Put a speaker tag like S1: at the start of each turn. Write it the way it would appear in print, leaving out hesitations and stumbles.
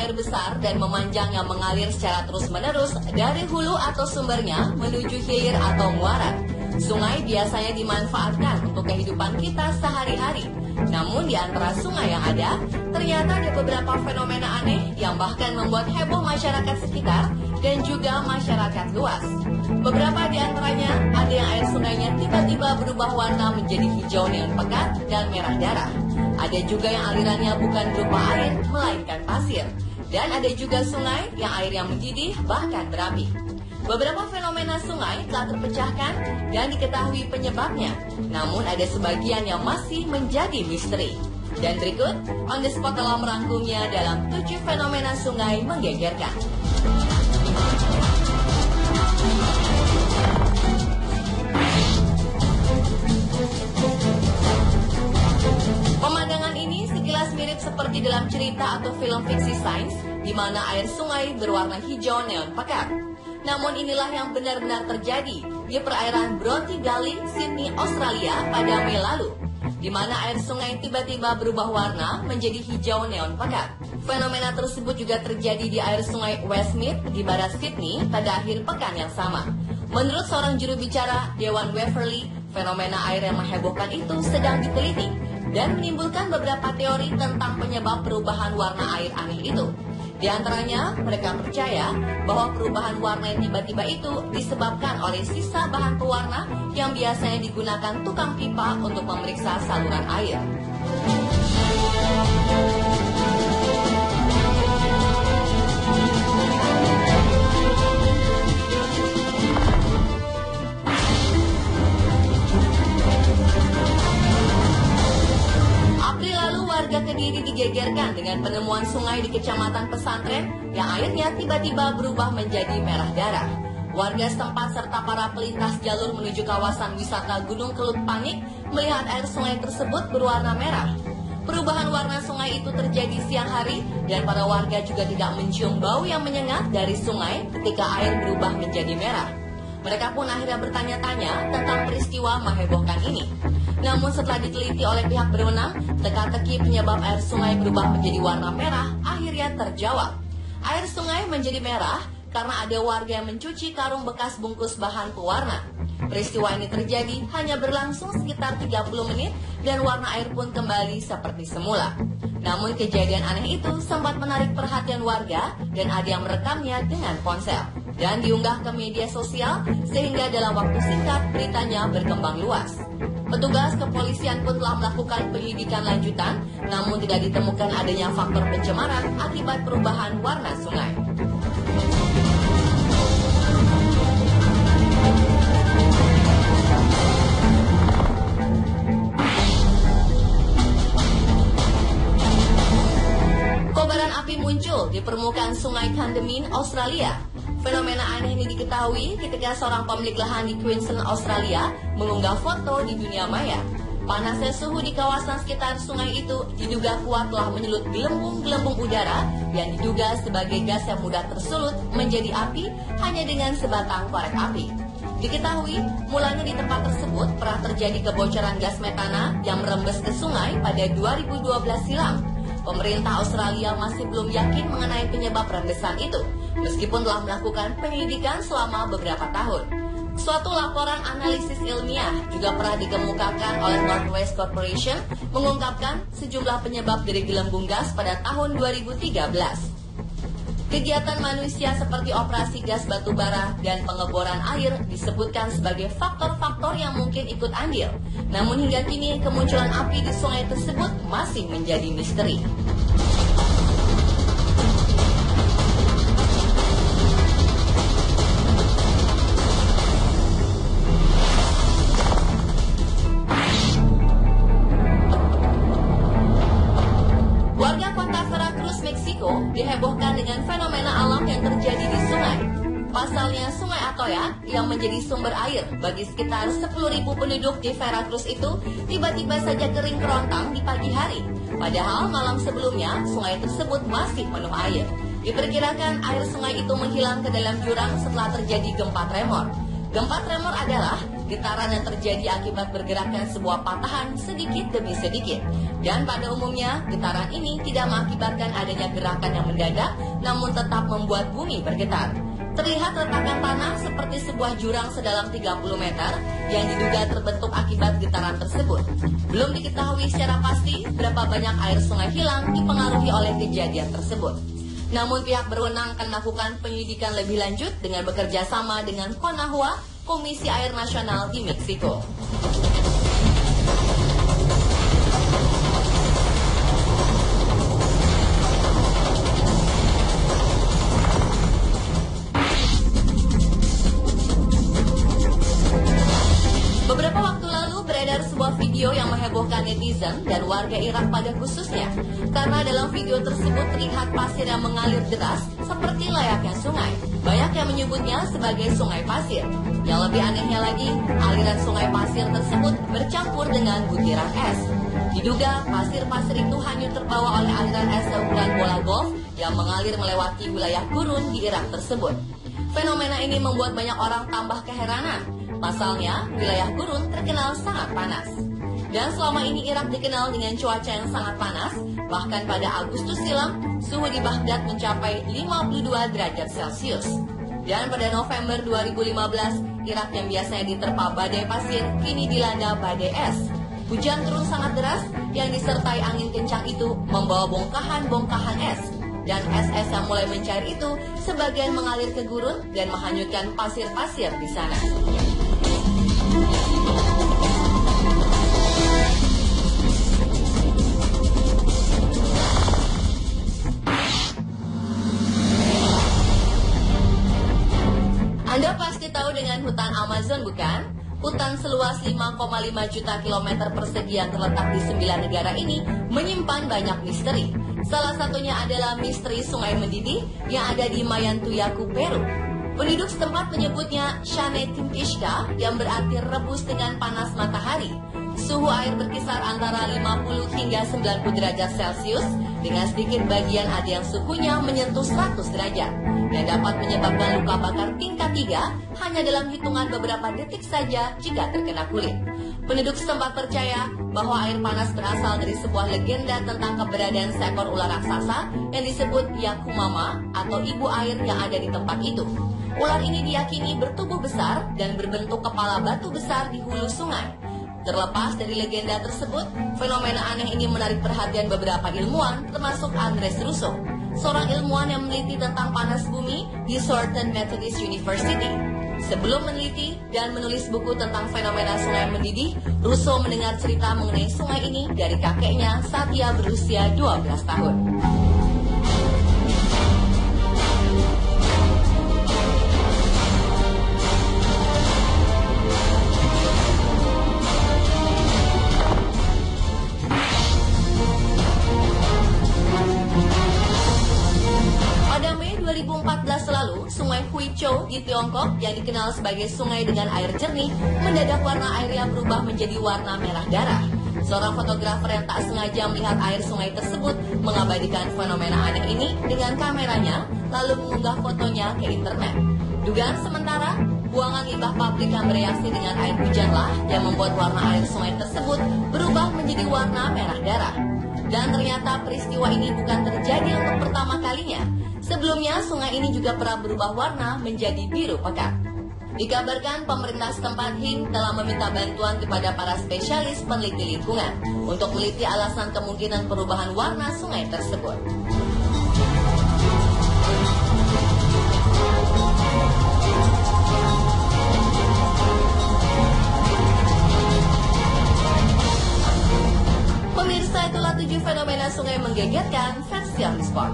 S1: air besar dan memanjang yang mengalir secara terus-menerus dari hulu atau sumbernya menuju hilir atau muara. Sungai biasanya dimanfaatkan untuk kehidupan kita sehari-hari. Namun di antara sungai yang ada, ternyata ada beberapa fenomena aneh yang bahkan membuat heboh masyarakat sekitar dan juga masyarakat luas. Beberapa di antaranya ada yang air sungainya tiba-tiba berubah warna menjadi hijau neon pekat dan merah darah. Ada juga yang alirannya bukan berupa air, melainkan pasir. Dan ada juga sungai yang airnya mendidih bahkan berapi. Beberapa fenomena sungai telah terpecahkan dan diketahui penyebabnya. Namun ada sebagian yang masih menjadi misteri. Dan berikut, On The Spot telah merangkumnya dalam 7 fenomena sungai menggegerkan. Pemandangan ini sekilas mirip seperti dalam cerita atau film fiksi sains, di mana air sungai berwarna hijau neon pekat. Namun inilah yang benar-benar terjadi di perairan Bronte Gully, Sydney, Australia pada Mei lalu, di mana air sungai tiba-tiba berubah warna menjadi hijau neon pekat. Fenomena tersebut juga terjadi di air sungai Westmead di barat Sydney pada akhir pekan yang sama. Menurut seorang juru bicara Dewan Waverley, fenomena air yang menghebohkan itu sedang diteliti dan menimbulkan beberapa teori tentang penyebab perubahan warna air aneh itu. Di antaranya, mereka percaya bahwa perubahan warna yang tiba-tiba itu disebabkan oleh sisa bahan pewarna yang biasanya digunakan tukang pipa untuk memeriksa saluran air. Warga Kediri digegerkan dengan penemuan sungai di Kecamatan Pesantren yang airnya tiba-tiba berubah menjadi merah darah. Warga setempat serta para pelintas jalur menuju kawasan wisata Gunung Kelut panik melihat air sungai tersebut berwarna merah. Perubahan warna sungai itu terjadi siang hari dan para warga juga tidak mencium bau yang menyengat dari sungai ketika air berubah menjadi merah. Mereka pun akhirnya bertanya-tanya tentang peristiwa menghebohkan ini. Namun setelah diteliti oleh pihak berwenang, teka-teki penyebab air sungai berubah menjadi warna merah akhirnya terjawab. Air sungai menjadi merah karena ada warga yang mencuci karung bekas bungkus bahan pewarna. Peristiwa ini terjadi hanya berlangsung sekitar 30 menit dan warna air pun kembali seperti semula. Namun kejadian aneh itu sempat menarik perhatian warga dan ada yang merekamnya dengan ponsel dan diunggah ke media sosial sehingga dalam waktu singkat beritanya berkembang luas. Petugas kepolisian pun telah melakukan penyelidikan lanjutan, namun tidak ditemukan adanya faktor pencemaran akibat perubahan warna sungai. Kobaran api muncul di permukaan sungai Candamin, Australia. Fenomena aneh ini diketahui ketika seorang pemilik lahan di Queensland, Australia mengunggah foto di dunia maya. Panasnya suhu di kawasan sekitar sungai itu diduga kuat telah menyulut gelembung-gelembung udara yang diduga sebagai gas yang mudah tersulut menjadi api hanya dengan sebatang korek api. Diketahui, mulanya di tempat tersebut pernah terjadi kebocoran gas metana yang merembes ke sungai pada 2012 silam. Pemerintah Australia masih belum yakin mengenai penyebab rembesan itu, meskipun telah melakukan penyelidikan selama beberapa tahun. Suatu laporan analisis ilmiah juga pernah dikemukakan oleh Northwest Corporation mengungkapkan sejumlah penyebab dari gelembung gas pada tahun 2013. Kegiatan manusia seperti operasi gas batubara dan pengeboran air disebutkan sebagai faktor-faktor yang mungkin ikut andil. Namun hingga kini kemunculan api di sungai tersebut masih menjadi misteri. Dihebohkan dengan fenomena alam yang terjadi di sungai. Pasalnya sungai Atoya yang menjadi sumber air bagi sekitar 10.000 penduduk di Veracruz itu tiba-tiba saja kering kerontang di pagi hari. Padahal malam sebelumnya sungai tersebut masih penuh air. Diperkirakan air sungai itu menghilang ke dalam jurang setelah terjadi gempa tremor. Gempa tremor adalah getaran yang terjadi akibat bergeraknya sebuah patahan sedikit demi sedikit. Dan pada umumnya, getaran ini tidak mengakibatkan adanya gerakan yang mendadak, namun tetap membuat bumi bergetar. Terlihat retakan tanah seperti sebuah jurang sedalam 30 meter yang diduga terbentuk akibat getaran tersebut. Belum diketahui secara pasti berapa banyak air sungai hilang dipengaruhi oleh kejadian tersebut. Namun pihak berwenang akan melakukan penyelidikan lebih lanjut dengan bekerja sama dengan CONAHUA, Komisi Air Nasional di Meksiko. Beberapa waktu lalu beredar sebuah video yang menghebohkan netizen dan warga Irak pada khususnya. Karena dalam video tersebut terlihat pasir yang mengalir deras seperti layaknya sungai. Banyak yang menyebutnya sebagai sungai pasir. Yang lebih anehnya lagi, aliran sungai pasir tersebut bercampur dengan butiran es. Diduga pasir-pasir itu hanyut terbawa oleh aliran es seukuran bola golf yang mengalir melewati wilayah gurun di Irak tersebut. Fenomena ini membuat banyak orang tambah keheranan. Pasalnya, wilayah gurun terkenal sangat panas. Dan selama ini Irak dikenal dengan cuaca yang sangat panas, bahkan pada Agustus silam, suhu di Baghdad mencapai 52 derajat Celcius. Dan pada November 2015, Irak yang biasanya diterpa badai pasir, kini dilanda badai es. Hujan turun sangat deras, yang disertai angin kencang itu membawa bongkahan-bongkahan es. Dan es-es yang mulai mencair itu, sebagian mengalir ke gurun dan menghanyutkan pasir-pasir di sana. Anda pasti tahu dengan hutan Amazon, bukan? Hutan seluas 5,5 juta kilometer persegi yang terletak di 9 negara ini menyimpan banyak misteri. Salah satunya adalah misteri sungai mendidih yang ada di Mayantuyaku, Peru. Penduduk setempat menyebutnya Shane Timpishka yang berarti rebus dengan panas matahari. Suhu air berkisar antara 50 hingga 90 derajat Celcius, dengan sedikit bagian ada yang suhunya menyentuh 100 derajat, yang dapat menyebabkan luka bakar tingkat 3 hanya dalam hitungan beberapa detik saja jika terkena kulit. Penduduk setempat percaya bahwa air panas berasal dari sebuah legenda tentang keberadaan seekor ular raksasa yang disebut Yakumama atau ibu air yang ada di tempat itu. Ular ini diyakini bertubuh besar dan berbentuk kepala batu besar di hulu sungai. Terlepas dari legenda tersebut, fenomena aneh ini menarik perhatian beberapa ilmuwan, termasuk Andres Russo, seorang ilmuwan yang meneliti tentang panas bumi di Southern Methodist University. Sebelum meneliti dan menulis buku tentang fenomena sungai mendidih, Russo mendengar cerita mengenai sungai ini dari kakeknya saat ia berusia 12 tahun. Pada Mei 2014 lalu, Sungai Huichou di Tiongkok yang dikenal sebagai sungai dengan air jernih, mendadak warna airnya berubah menjadi warna merah darah. Seorang fotografer yang tak sengaja melihat air sungai tersebut mengabadikan fenomena aneh ini dengan kameranya, lalu mengunggah fotonya ke internet. Dugaan sementara, buangan limbah pabrik yang bereaksi dengan air hujanlah yang membuat warna air sungai tersebut berubah menjadi warna merah darah. Dan ternyata peristiwa ini bukan terjadi untuk pertama kalinya. Sebelumnya, sungai ini juga pernah berubah warna menjadi biru pekat. Dikabarkan pemerintah setempat Hing telah meminta bantuan kepada para spesialis peneliti lingkungan untuk meneliti alasan kemungkinan perubahan warna sungai tersebut. Pemirsa, itulah 7 fenomena sungai menggegerkan versi On Spot.